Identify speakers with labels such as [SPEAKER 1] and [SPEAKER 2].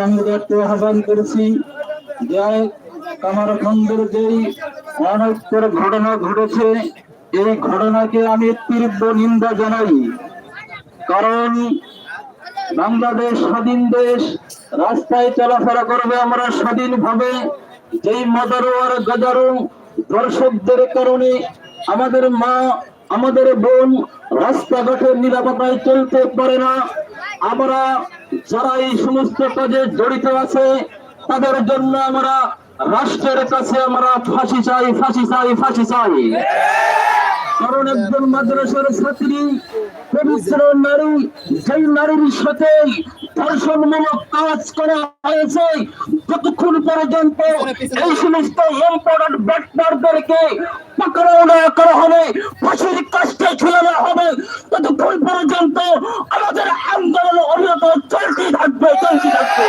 [SPEAKER 1] আমরা আহ্বান করেছি যে কামারখন্দের যেই মরণোত্তর ঘটনা ঘটেছে, এই ঘটনাকে আমি তীব্র নিন্দা জানাই। কারণ বাংলাদেশ স্বাধীন দেশ, রাস্তায় চলাফেরা করবে আমরা স্বাধীনভাবে। যেই মাদারু আর গাজারু দর্শকদের কারণে আমাদের মা, আমাদের বোন রাস্তাঘাটে নিরাপত্তায় চলতে পারে না। আমরা যারা এই সমস্ত কাজে জড়িত আছে তাদের জন্য আমরা রাষ্ট্রের কাছে আমরা ফাঁসি চাই, ফাঁসি চাই, ফাঁসি চাই। কারণ একজন মাদ্রাসার ছাত্রী, পবিত্র নারী, যেই নারীর সাথে ধর্ষণমূলক কাজ করা হয়েছে, যতক্ষণ পর্যন্ত এই সমস্ত ইম্পোর্টেন্ট ব্যাটমারদেরকে পাকড়াও না করা হবে, ফাঁসির কাজটা ঝুলানো হবে, ততক্ষণ পর্যন্ত আমাদের আন্দোলন অবিরত চলতে থাকবে, চলতে থাকবে।